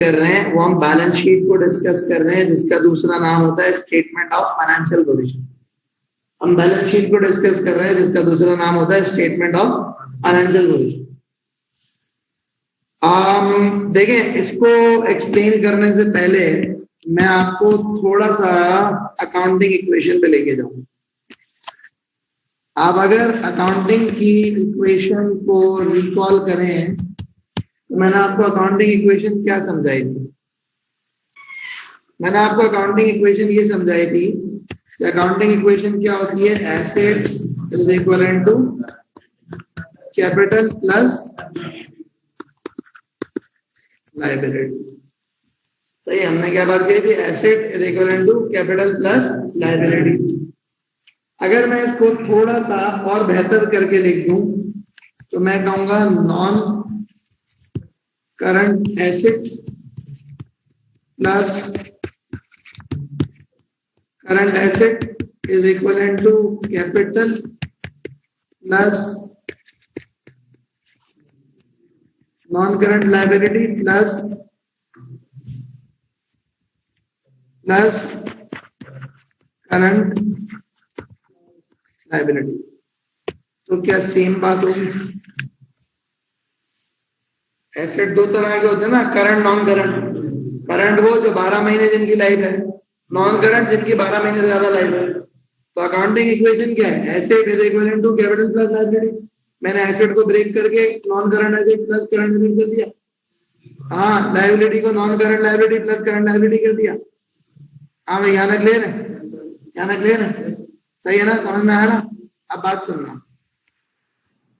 कर रहे हैं वो हम बैलेंस शीट को डिस्कस कर रहे हैं जिसका दूसरा नाम होता है स्टेटमेंट ऑफ फाइनेंशियल पोजीशन। हम बैलेंस शीट को डिस्कस कर रहे हैं जिसका दूसरा नाम होता है स्टेटमेंट ऑफ फाइनेंशियल पोजीशन। देखें, इसको एक्सप्लेन करने से पहले मैं आपको थोड़ा सा अकाउंटिंग इक्वेशन पे लेके जाऊंगा। आप अगर अकाउंटिंग की इक्वेशन को रिकॉल करें तो मैंने आपको अकाउंटिंग इक्वेशन क्या समझाई थी? मैंने आपको अकाउंटिंग इक्वेशन ये समझाई थी कि अकाउंटिंग इक्वेशन क्या होती है? Assets is equivalent to capital plus liability. सही, हमने क्या बात की थी? Asset is equivalent to capital plus liability. अगर मैं इसको थोड़ा सा और बेहतर करके लिख दूं तो मैं कहूंगा non current asset plus current asset is equivalent to capital plus non current liability plus current liability. तो क्या सेम बात होगी? एसेट दो तरह के होते हैं ना, करंट नॉन करंट। करंट वो जो 12 महीने जिनकी लाइफ है, नॉन करंट जिनकी 12 महीने से ज्यादा लाइफ है। तो अकाउंटिंग इक्वेशन क्या है? Asset is equivalent to capital plus liability. मैंने एसेट को ब्रेक करके non current asset plus current asset कर दिया। हाँ, लायबिलिटी को non current liability plus current liability कर दिया। हाँ भाई, यहाँ क्लियर है? यहाँ क्लियर है? सही है ना? समझ में आया ना? अब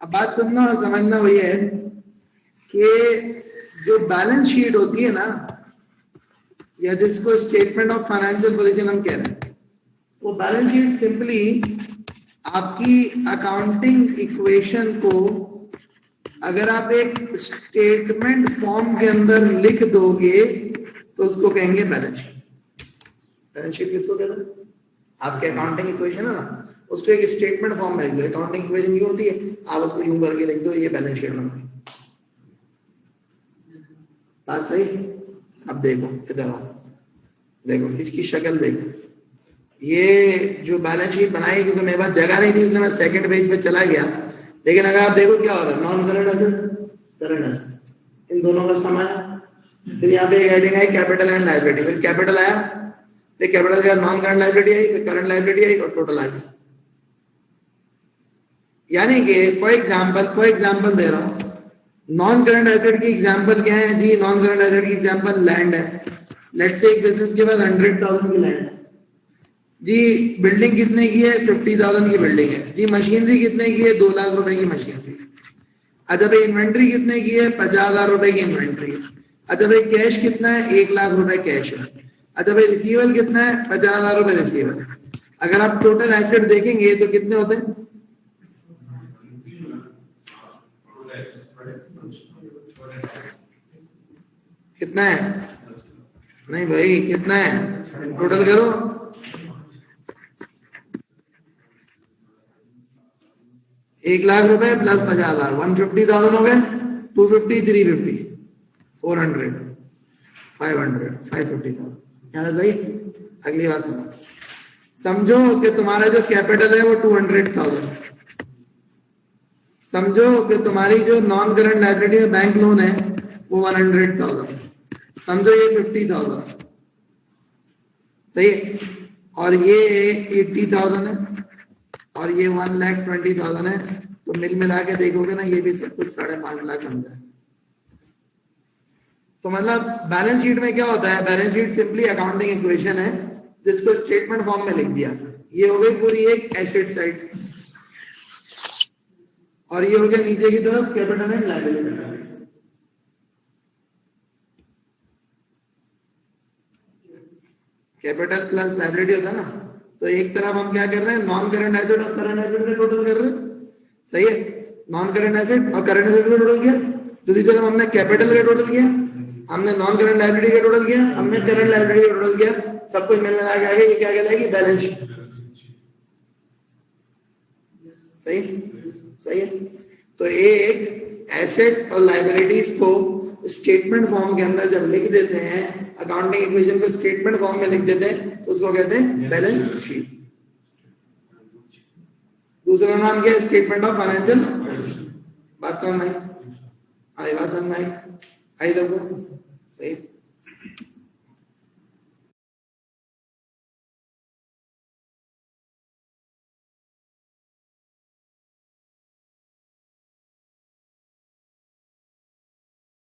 बात सुनना और समझना वही है कि जो बैलेंस शीट होती है ना, या जिसको स्टेटमेंट ऑफ फाइनेंशियल पोजीशन हम कह रहे हैं, वो बैलेंस शीट सिंपली आपकी अकाउंटिंग इक्वेशन को अगर आप एक स्टेटमेंट फॉर्म के अंदर लिख दोगे तो उसको कहेंगे बैलेंस शीट। बैलेंस शीट किसको कहते हैं? आपके अकाउंटिंग इक्वेशन है ना, उसको एक स्टेटमेंट फॉर्म में लिख दो। अकाउंटिंग इक्वेशन ये होती है, आप उसको यूं करके लिख दो, ये बैलेंस शीट बन गई। बात सही? अब देखो, इधर आओ, देखो इसकी शक्ल देखो। ये जो बैलेंस शीट बनाई, क्योंकि मेरे पास जगह नहीं थी इसलिए मैं सेकंड पेज पे चला गया, लेकिन अगर आप देखो क्या होगा, non current asset, current asset, इन दोनों का सम आया। फिर यहाँ पे एक हेडिंग आई कैपिटल एंड लायबिलिटी, फिर कैपिटल आया, फिर कैपिटल का नॉन करंट लायबिलिटी आई, फिर करंट लायबिलिटी आई और टोटल आ गया। यानी कि फॉर एग्जाम्पल दे रहा हूं, नॉन करंट एसेट की एग्जांपल क्या है जी? नॉन करंट एसेट की एग्जांपल लैंड है। लेट्स से एक बिजनेस के पास 100,000 की लैंड है जी। बिल्डिंग कितने की है? 50,000 की बिल्डिंग है जी। मशीनरी कितने की है? 2 लाख रुपए की मशीनरी है। अच्छा भाई, इन्वेंट्री कितने की है? 50,000 रुपए की इन्वेंट्री है। अच्छा भाई, कैश कितना है? 1 लाख रुपए कैश है। अच्छा भाई, रिसीवल कितना है? 50,000 रुपए रिसीवल है। अगर आप टोटल एसेट देखेंगे तो कितने होते हैं? कितना है? नहीं भाई, कितना है? टोटल करो। एक लाख रुपए प्लस 50,000, 150,000 हो गए। 250, 350, 400, 500, 550,000। क्या था सही? अगली बात सुनो। समझो कि तुम्हारा जो कैपिटल है वो 200,000। समझो कि तुम्हारी जो non current liability bank loan है वो 100,000। समझो ये 50,000, सही है, और ये 80,000 है, और ये 1,20,000 है। तो मिल मिला के देखोगे ना, ये भी सब कुछ 5.5 लाख बन जाए। तो मतलब बैलेंस शीट में क्या होता है? Balance sheet simply accounting equation है जिसको स्टेटमेंट फॉर्म में लिख दिया। ये हो गई पूरी एक एसेट साइड, और ये हो गया नीचे की तरफ capital and liability. Capital plus liability होता है ना, तो एक तरफ हम क्या कर रहे हैं? नॉन करंट एसेट और करंट एसेट का टोटल कर रहे हैं, सही है। नॉन करंट एसेट और करंट एसेट का टोटल किया। दूसरी तरफ हमने कैपिटल का टोटल किया, हमने नॉन करंट लायबिलिटी का टोटल किया, हमने करंट लायबिलिटी का टोटल किया। सब कुछ मिल मिला के आगे ये क्या कहलाएगी? Balance sheet. सही, सही है। तो एक एसेट्स और लायबिलिटीज को स्टेटमेंट फॉर्म के अंदर जब लिख देते हैं, अकाउंटिंग इक्वेशन को स्टेटमेंट फॉर्म में लिख देते हैं, तो उसको कहते हैं बैलेंस शीट। दूसरा नाम क्या है? Statement of financial. बात समझ में आई? बात समझ में आई? आई तो